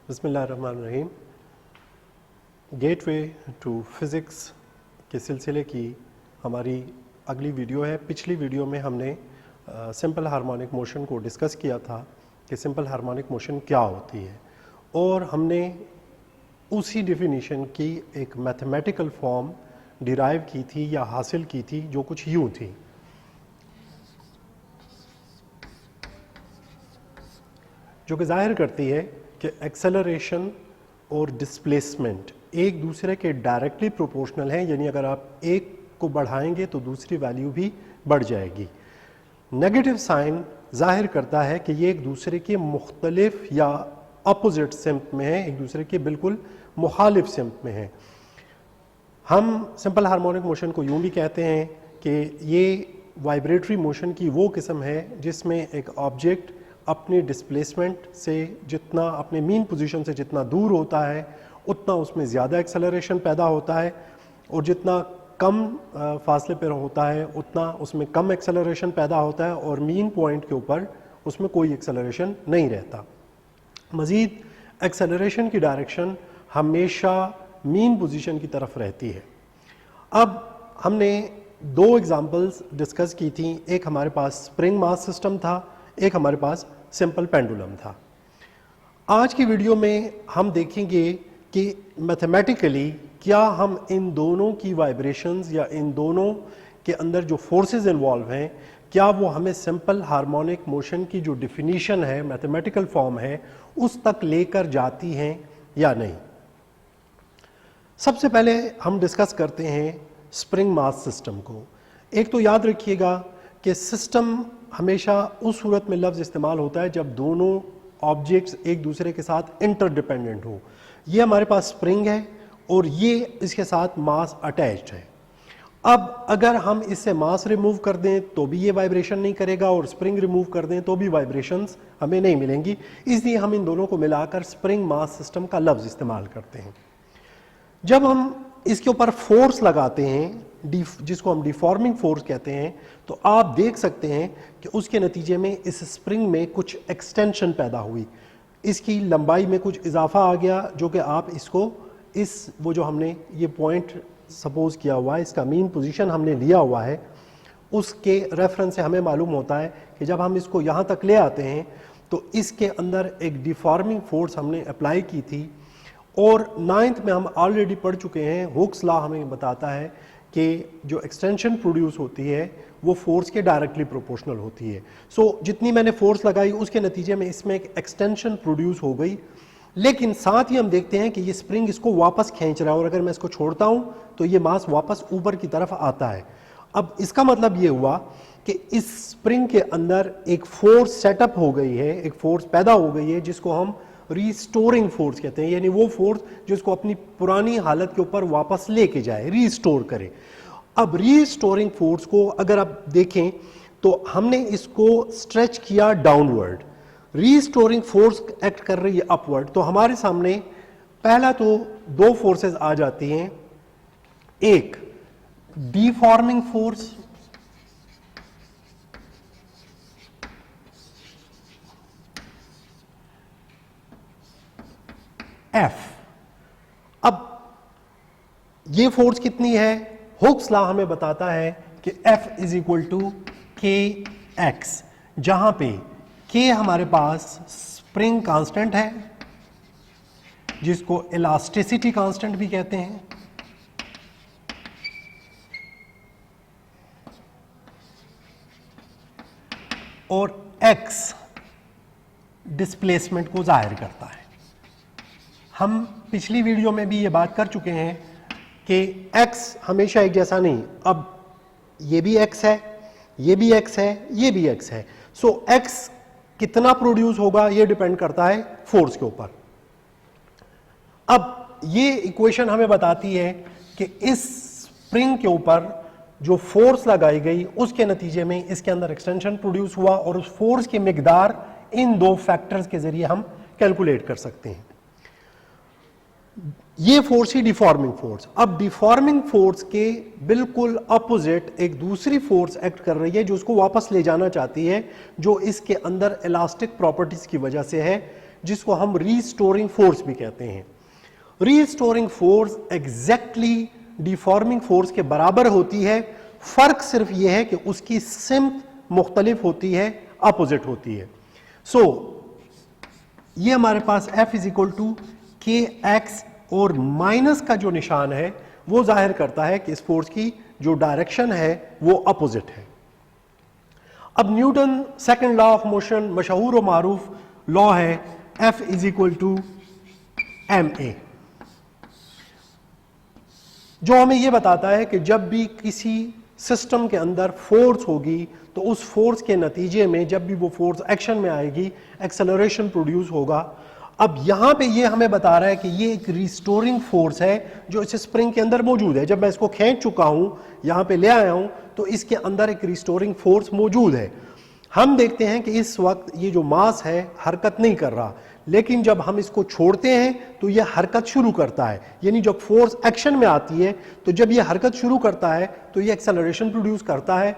बिस्मिल्लाहिर्रहमानिर्रहीम। Gateway to physics के सिलसिले की हमारी अगली वीडियो है। पिछली वीडियो में हमने सिंपल हार्मोनिक मोशन को डिस्कस किया था कि सिंपल हार्मोनिक मोशन क्या होती है, और हमने उसी डेफिनेशन की एक मैथमेटिकल फॉर्म डिराइव की थी या हासिल की थी, जो कुछ यूँ थी। जो कि जाहिर करती है कि एक्सेलरेशन और डिस्प्लेसमेंट एक दूसरे के डायरेक्टली प्रोपोर्शनल हैं, यानी अगर आप एक को बढ़ाएंगे तो दूसरी वैल्यू भी बढ़ जाएगी। नेगेटिव साइन जाहिर करता है कि ये एक दूसरे के मुख्तलिफ या अपोजिट सिम्त में है, एक दूसरे के बिल्कुल मुखालिफ सिम्त में है। हम सिंपल हार्मोनिक मोशन को यूँ भी कहते हैं कि ये वाइब्रेटरी मोशन की वो किस्म है जिसमें एक ऑब्जेक्ट अपने डिस्प्लेसमेंट से जितना, अपने मीन पोजीशन से जितना दूर होता है उतना उसमें ज़्यादा एक्सेलरेशन पैदा होता है, और जितना कम फासले पर होता है उतना उसमें कम एक्सेलरेशन पैदा होता है, और मीन पॉइंट के ऊपर उसमें कोई एक्सेलरेशन नहीं रहता। मज़ीद एक्सेलरेशन की डायरेक्शन हमेशा मीन पोजीशन की तरफ रहती है। अब हमने दो एग्जांपल्स डिस्कस की थी। एक हमारे पास स्प्रिंग मास सिस्टम था, एक हमारे पास सिंपल पेंडुलम था। आज की वीडियो में हम देखेंगे कि मैथमेटिकली क्या हम इन दोनों की वाइब्रेशंस या इन दोनों के अंदर जो फोर्सेस इन्वॉल्व हैं, क्या वो हमें सिंपल हार्मोनिक मोशन की जो डिफिनीशन है, मैथमेटिकल फॉर्म है, उस तक लेकर जाती हैं या नहीं। सबसे पहले हम डिस्कस करते हैं स्प्रिंग मास सिस्टम को। एक तो याद रखिएगा कि सिस्टम हमेशा उस सूरत में लफ्ज़ इस्तेमाल होता है जब दोनों ऑब्जेक्ट्स एक दूसरे के साथ इंटरडिपेंडेंट हो। ये हमारे पास स्प्रिंग है और ये इसके साथ मास अटैच्ड है। अब अगर हम इससे मास रिमूव कर दें तो भी ये वाइब्रेशन नहीं करेगा, और स्प्रिंग रिमूव कर दें तो भी वाइब्रेशंस हमें नहीं मिलेंगी। इसलिए हम इन दोनों को मिलाकर स्प्रिंग मास सिस्टम का लफ्ज़ इस्तेमाल करते हैं। जब हम इसके ऊपर फोर्स लगाते हैं, जिसको हम डिफॉर्मिंग फोर्स कहते हैं, तो आप देख सकते हैं कि उसके नतीजे में इस स्प्रिंग में कुछ एक्सटेंशन पैदा हुई, इसकी लंबाई में कुछ इजाफा आ गया, जो कि आप इसको वो जो हमने ये पॉइंट सपोज किया हुआ है, इसका मीन पोजीशन हमने लिया हुआ है, उसके रेफरेंस से हमें मालूम होता है कि जब हम इसको यहाँ तक ले आते हैं तो इसके अंदर एक डिफॉर्मिंग फोर्स हमने अप्लाई की थी। और 9th में हम ऑलरेडी पढ़ चुके हैं, हुक्स लॉ हमें बताता है कि जो एक्सटेंशन प्रोड्यूस होती है वो फोर्स के डायरेक्टली प्रोपोर्शनल होती है। सो जितनी मैंने फोर्स लगाई उसके नतीजे में इसमें एक एक्सटेंशन प्रोड्यूस हो गई। लेकिन साथ ही हम देखते हैं कि ये स्प्रिंग इसको वापस खींच रहा है, और अगर मैं इसको छोड़ता हूँ तो ये मास वापस ऊपर की तरफ आता है। अब इसका मतलब ये हुआ कि इस स्प्रिंग के अंदर एक फोर्स सेटअप हो गई है, एक फोर्स पैदा हो गई है, जिसको हम रीस्टोरिंग फोर्स कहते हैं, यानी वो फोर्स जो इसको अपनी पुरानी हालत के ऊपर वापस लेके जाए, रीस्टोर करे। अब रीस्टोरिंग फोर्स को अगर आप देखें तो हमने इसको स्ट्रेच किया डाउनवर्ड, रीस्टोरिंग फोर्स एक्ट कर रही है अपवर्ड। तो हमारे सामने पहला तो दो फोर्सेस आ जाती हैं, एक डिफॉर्मिंग फोर्स F। अब ये फोर्स कितनी है? हुक्स लॉ हमें बताता है कि F is equal to kx, जहां पे k हमारे पास स्प्रिंग कांस्टेंट है, जिसको इलास्टिसिटी कांस्टेंट भी कहते हैं, और x डिस्प्लेसमेंट को जाहिर करता है। हम पिछली वीडियो में भी ये बात कर चुके हैं कि x हमेशा एक जैसा नहीं, अब ये भी x है, ये भी x है, ये भी x है। सो x कितना प्रोड्यूस होगा ये डिपेंड करता है फोर्स के ऊपर। अब ये इक्वेशन हमें बताती है कि इस स्प्रिंग के ऊपर जो फोर्स लगाई गई उसके नतीजे में इसके अंदर एक्सटेंशन प्रोड्यूस हुआ, और उस फोर्स की मिकदार इन दो फैक्टर्स के जरिए हम कैलकुलेट कर सकते हैं। ये फोर्स ही डिफॉर्मिंग फोर्स। अब डिफॉर्मिंग फोर्स के बिल्कुल अपोजिट एक दूसरी फोर्स एक्ट कर रही है जो उसको वापस ले जाना चाहती है, जो इसके अंदर इलास्टिक प्रॉपर्टीज की वजह से है, जिसको हम रीस्टोरिंग फोर्स भी कहते हैं। Restoring force exactly deforming force के बराबर होती है, फर्क सिर्फ यह है कि उसकी सिम्त मुख्तलिफ होती है, अपोजिट होती है। सो ये हमारे पास F इज इक्वल टू के एक्स और माइनस का जो निशान है वो जाहिर करता है कि इस फोर्स की जो डायरेक्शन है वो अपोजिट है। अब Newton second law of motion मशहूर और मारूफ लॉ है F is equal to ma, जो हमें यह बताता है कि जब भी किसी सिस्टम के अंदर फोर्स होगी तो उस फोर्स के नतीजे में जब भी वो फोर्स एक्शन में आएगी एक्सेलरेशन प्रोड्यूस होगा। अब यहां पे ये हमें बता रहा है कि ये एक रिस्टोरिंग फोर्स है जो इस स्प्रिंग के अंदर मौजूद है। जब मैं इसको खींच चुका हूं, यहां पे ले आया हूं, तो इसके अंदर एक रिस्टोरिंग फोर्स मौजूद है। हम देखते हैं कि इस वक्त ये जो मास है हरकत नहीं कर रहा, लेकिन जब हम इसको छोड़ते हैं तो यह हरकत शुरू करता है। यानी जब फोर्स एक्शन में आती है तो जब यह हरकत शुरू करता है तो यह एक्सेलरेशन प्रोड्यूस करता है।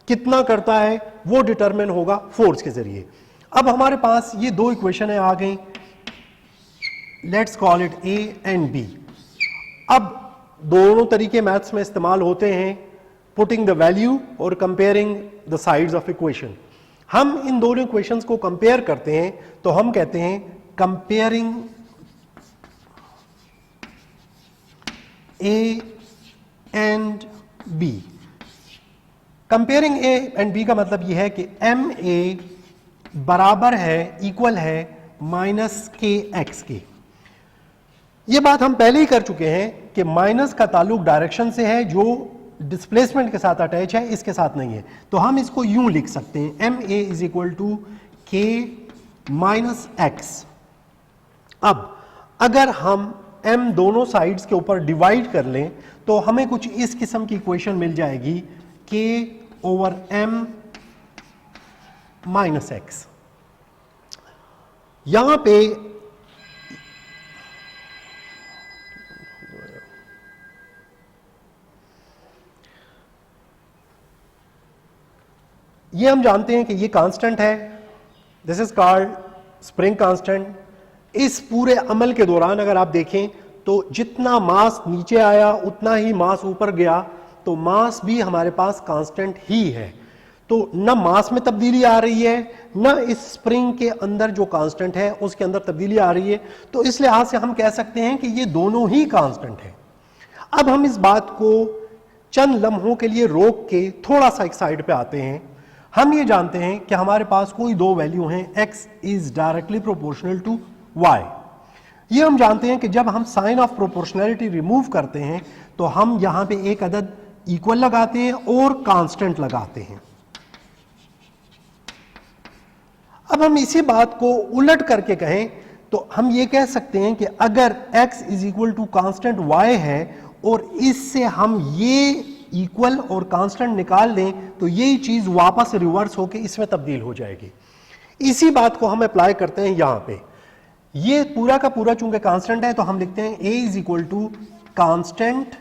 कितना करता है वो डिटरमिन होगा फोर्स के जरिए। अब हमारे पास ये दो इक्वेशन आ गई, let's call it A and B. अब दोनों तरीके मैथ्स में इस्तेमाल होते हैं, पुटिंग द वैल्यू और comparing the sides of equation. हम इन दोनों इक्वेशंस को कंपेयर करते हैं तो हम कहते हैं comparing A and B. Comparing A and B का मतलब यह है कि एम ए बराबर है, इक्वल है माइनस के एक्स के। यह बात हम पहले ही कर चुके हैं कि माइनस का ताल्लुक डायरेक्शन से है जो डिस्प्लेसमेंट के साथ अटैच है, इसके साथ नहीं है। तो हम इसको यूं लिख सकते हैं m a is equal to k minus x. अब अगर हम m दोनों साइड्स के ऊपर डिवाइड कर लें तो हमें कुछ इस किस्म की इक्वेशन मिल जाएगी k over m minus x. यहां पे ये हम जानते हैं कि ये कांस्टेंट है, this is called spring constant. इस पूरे अमल के दौरान अगर आप देखें तो जितना मास नीचे आया उतना ही मास ऊपर गया, तो मास भी हमारे पास कांस्टेंट ही है। तो न मास में तब्दीली आ रही है, न इस स्प्रिंग के अंदर जो कांस्टेंट है उसके अंदर तब्दीली आ रही है। तो इस लिहाज से हम कह सकते हैं कि ये दोनों ही कांस्टेंट है। अब हम इस बात को चंद लम्हों के लिए रोक के थोड़ा सा एक साइड पे आते हैं। हम ये जानते हैं कि हमारे पास कोई दो वैल्यू हैं, x is directly proportional to y। ये हम जानते हैं कि जब हम साइन ऑफ प्रोपोर्शनैलिटी रिमूव करते हैं तो हम यहां पे एक अदद इक्वल लगाते हैं और कांस्टेंट लगाते हैं। अब हम इसी बात को उलट करके कहें तो हम ये कह सकते हैं कि अगर x is equal to constant y है और इससे हम ये इक्वल और कांस्टेंट निकाल दें तो यही चीज वापस रिवर्स होकर इसमें तब्दील हो जाएगी। इसी बात को हम अप्लाई करते हैं यहां पे। ये पूरा का पूरा चूंकि कांस्टेंट है तो हम लिखते हैं a is equal to constant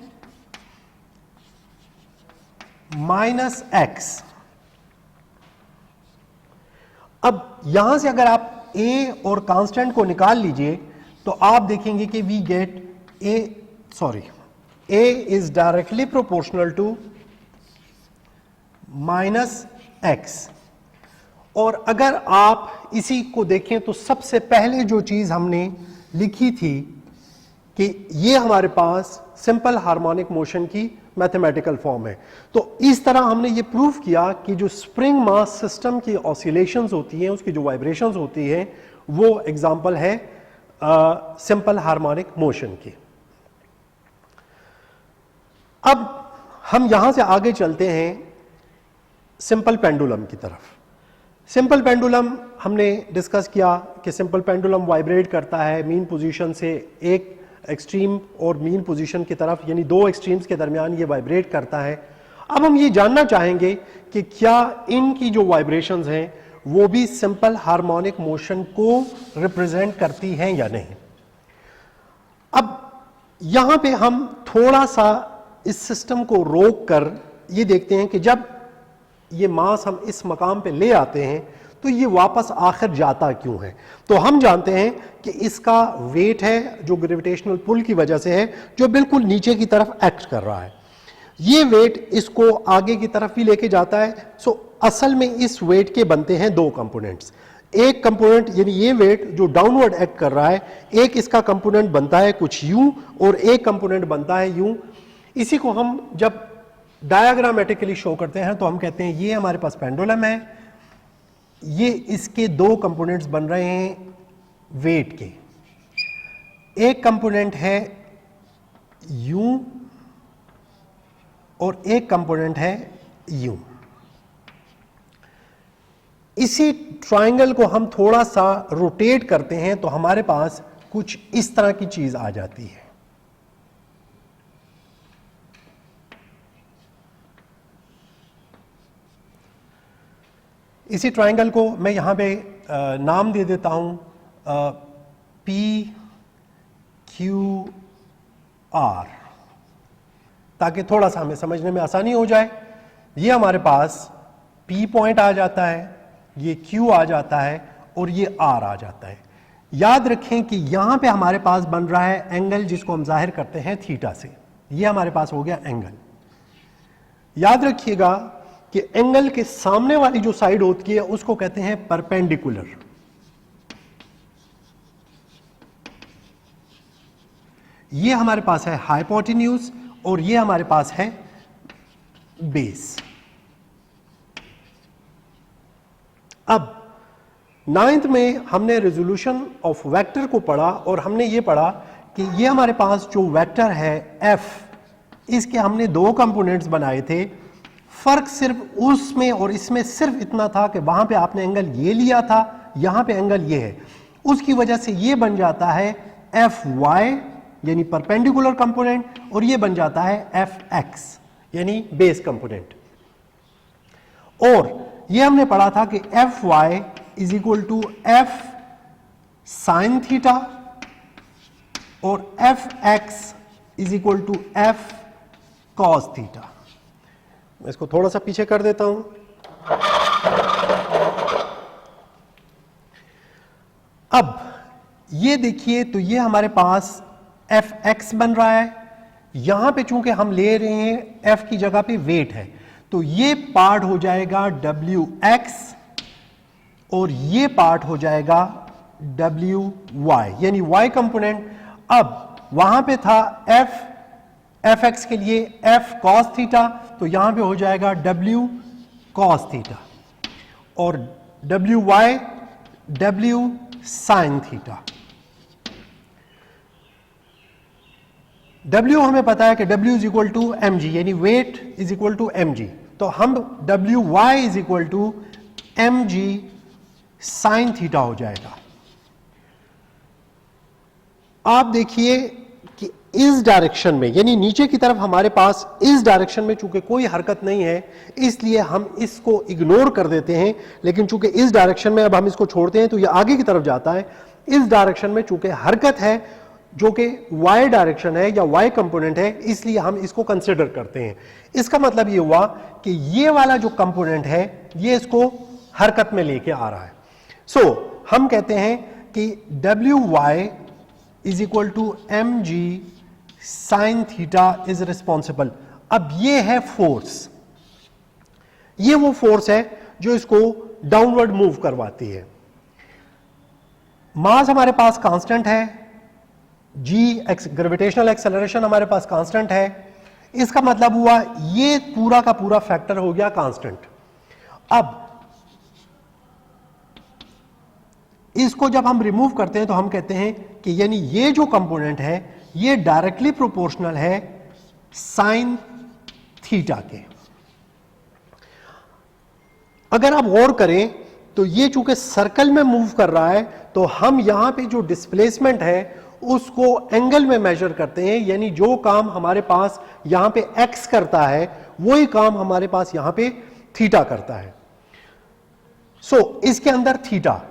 minus x. अब यहां से अगर आप a और कांस्टेंट को निकाल लीजिए तो आप देखेंगे कि we get a is directly proportional to minus x. और अगर आप इसी को देखें तो सबसे पहले जो चीज हमने लिखी थी कि ये हमारे पास सिंपल हार्मोनिक मोशन की मैथमेटिकल फॉर्म है। तो इस तरह हमने ये प्रूव किया कि जो स्प्रिंग मास सिस्टम की ऑसिलेशंस होती हैं, उसकी जो वाइब्रेशंस होती हैं, वो एग्जांपल है सिंपल हार्मोनिक मोशन की। अब हम यहां से आगे चलते हैं सिंपल पेंडुलम की तरफ। सिंपल पेंडुलम हमने डिस्कस किया कि सिंपल पेंडुलम वाइब्रेट करता है मीन पोजीशन से एक एक्सट्रीम और मीन पोजीशन की तरफ, यानी दो एक्सट्रीम्स के दरमियान ये वाइब्रेट करता है। अब हम ये जानना चाहेंगे कि क्या इनकी जो वाइब्रेशंस हैं वो भी सिंपल हार्मोनिक मोशन को रिप्रेजेंट करती हैं या नहीं। अब यहां पे हम थोड़ा सा इस सिस्टम को रोक कर ये देखते हैं कि जब ये मास हम इस मकाम पे ले आते हैं तो तो ये वापस आखिर जाता क्यों है? तो हम जानते हैं कि इसका वेट है जो ग्रेविटेशनल पुल की वजह से है, जो बिल्कुल नीचे की तरफ एक्ट कर रहा है। ये वेट इसको आगे की तरफ भी लेके जाता है। सो असल में इस वेट के बनते हैं दो कंपोनेंट्स। एक कंपोनेंट यानी ये वेट जो डाउनवर्ड एक्ट कर रहा है, एक इसका कंपोनेंट बनता है कुछ यूं और एक कंपोनेंट बनता है यूं। इसी को हम जब डायग्रामेटिकली शो करते हैं तो हम कहते हैं ये हमारे पास पेंडुलम है, ये इसके दो कंपोनेंट्स बन रहे हैं वेट के। एक कंपोनेंट है यूं और एक कंपोनेंट है यूं। इसी ट्रायंगल को हम थोड़ा सा रोटेट करते हैं तो हमारे पास कुछ इस तरह की चीज आ जाती है। इसी ट्रायंगल को मैं यहां पे नाम दे देता हूं PQR, ताकि थोड़ा सा हमें समझने में आसानी हो जाए। ये हमारे पास P पॉइंट आ जाता है, ये Q आ जाता है और ये R आ जाता है। याद रखें कि यहां पे हमारे पास बन रहा है एंगल जिसको हम जाहिर करते हैं थीटा से। ये हमारे पास हो गया एंगल। याद रखिएगा कि एंगल के सामने वाली जो साइड होती है उसको कहते हैं परपेंडिकुलर। ये हमारे पास है हाइपोटेन्यूज और ये हमारे पास है बेस। अब 9th में हमने रेजोल्यूशन ऑफ वेक्टर को पढ़ा और हमने ये पढ़ा कि ये हमारे पास जो वेक्टर है f, इसके हमने दो कंपोनेंट्स बनाए थे। फर्क सिर्फ उसमें और इसमें सिर्फ इतना था कि वहां पे आपने एंगल ये लिया था, यहां पे एंगल ये है। उसकी वजह से ये बन जाता है fy यानी परपेंडिकुलर कंपोनेंट और ये बन जाता है fx यानी बेस कंपोनेंट। और ये हमने पढ़ा था कि fy is equal to f sine theta और fx is equal to f cos theta. मैं इसको थोड़ा सा पीछे कर देता हूं। अब ये देखिए तो ये हमारे पास fx बन रहा है। यहां पे चूंकि हम ले रहे हैं f की जगह पे वेट है, तो ये पार्ट हो जाएगा wx और ये पार्ट हो जाएगा wy यानी y कंपोनेंट। अब वहां पे था fx के लिए f cos थीटा, तो यहां पे हो जाएगा w cos थीटा और wy w sin theta. W हमें पता है कि W is equal to mg यानी weight is equal to mg, तो हम wy is equal to mg sine theta हो जाएगा। आप देखिए कि इस डायरेक्शन में यानी नीचे की तरफ हमारे पास इस डायरेक्शन में चूंकि कोई हरकत नहीं है इसलिए हम इसको इग्नोर कर देते हैं, लेकिन चूंकि इस डायरेक्शन में अब हम इसको छोड़ते हैं तो ये आगे की तरफ जाता है। इस डायरेक्शन में चूंकि हरकत है जो कि y डायरेक्शन है या y कंपोनेंट है, इसलिए हम इसको कंसिडर करते हैं। इसका मतलब ये हुआ कि ये वाला जो कंपोनेंट है ये इसको हरकत में लेके आ रहा है। सो हम कहते हैं कि wy is equal to mg sine theta is responsible. अब ये है फोर्स, ये वो फोर्स है जो इसको डाउनवर्ड मूव करवाती है। मास हमारे पास कांस्टेंट है, g ग्रेविटेशनल एक्सेलरेशन हमारे पास कांस्टेंट है। इसका मतलब हुआ ये पूरा का पूरा फैक्टर हो गया कांस्टेंट। अब इसको जब हम रिमूव करते हैं तो हम कहते हैं कि यानी ये जो कंपोनेंट है ये डायरेक्टली प्रोपोर्शनल है साइन थीटा के। अगर आप गौर करें तो ये चूंकि सर्कल में मूव कर रहा है तो हम यहां पे जो डिस्प्लेसमेंट है उसको एंगल में मेजर करते हैं, यानी जो काम हमारे पास यहां पे x करता है वही काम हमारे पास यहां पे थीटा करता है। सो इसके अंदर थीटा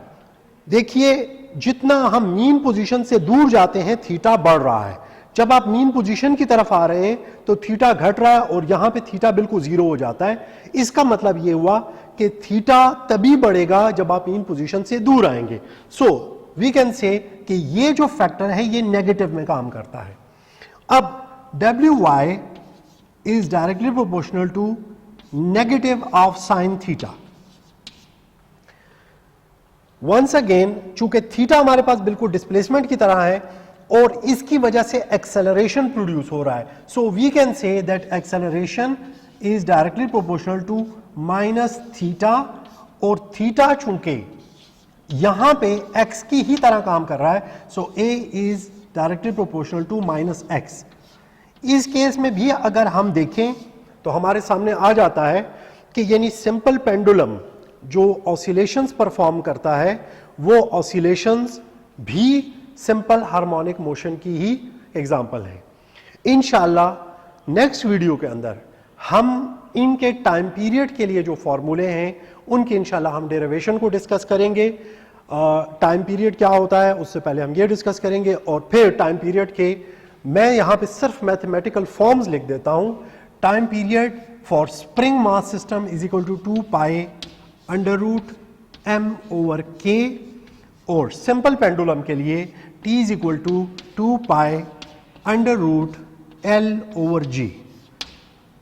देखिए, जितना हम मीन पोजीशन से दूर जाते हैं थीटा बढ़ रहा है। जब आप मीन पोजीशन की तरफ आ रहे हैं तो थीटा घट रहा है और यहां पे थीटा बिल्कुल जीरो हो जाता है। इसका मतलब यह हुआ कि थीटा तभी बढ़ेगा जब आप इन पोजीशन से दूर आएंगे। सो वी कैन से कि ये जो फैक्टर है ये नेगेटिव में काम करता है। अब WY is directly proportional to negative of sine theta. Once again, चूंकि थीटा हमारे पास बिल्कुल डिस्प्लेसमेंट की तरह है और इसकी वजह से एक्सेलरेशन प्रोड्यूस हो रहा है, so we can say that acceleration is directly proportional to minus theta, और थीटा चूंकि यहां पे x की ही तरह काम कर रहा है, so a is directly proportional to minus x। इस केस में भी अगर हम देखें तो हमारे सामने आ जाता है कि यानी सिंपल पेंडुलम जो ऑसिलेशंस परफॉर्म करता है वो ऑसिलेशंस भी सिंपल हार्मोनिक मोशन की ही एग्जांपल है। इंशाल्लाह नेक्स्ट वीडियो के अंदर हम इनके टाइम पीरियड के लिए जो फॉर्मूले हैं उनके इंशाल्लाह हम डेरिवेशन को डिस्कस करेंगे। टाइम पीरियड क्या होता है उससे पहले हम ये डिस्कस करेंगे, और फिर टाइम पीरियड के मैं यहां पे सिर्फ मैथमेटिकल फॉर्म्स लिख देता हूं। Time period for spring mass system is equal to 2 pi under root m over k, और सिंपल पेंडुलम के लिए t is equal to 2 pi under root l over g।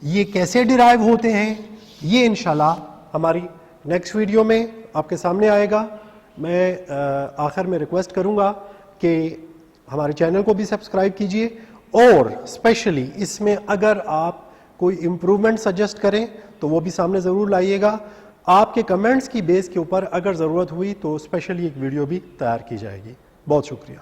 ये कैसे डिराइव होते हैं ये इंशाल्लाह हमारी नेक्स्ट वीडियो में आपके सामने आएगा। मैं आखिर में रिक्वेस्ट करूंगा कि हमारे चैनल को भी सब्सक्राइब कीजिए, और स्पेशली इसमें अगर आप कोई इम्प्रूवमेंट सजेस्ट करें तो वो भी सामने ज़रूर लाइएगा। आपके कमेंट्स की बेस के ऊपर अगर ज़रूरत हुई तो स्पेशली एक वीडियो भी तैयार की जाएगी। बहुत शुक्रिया।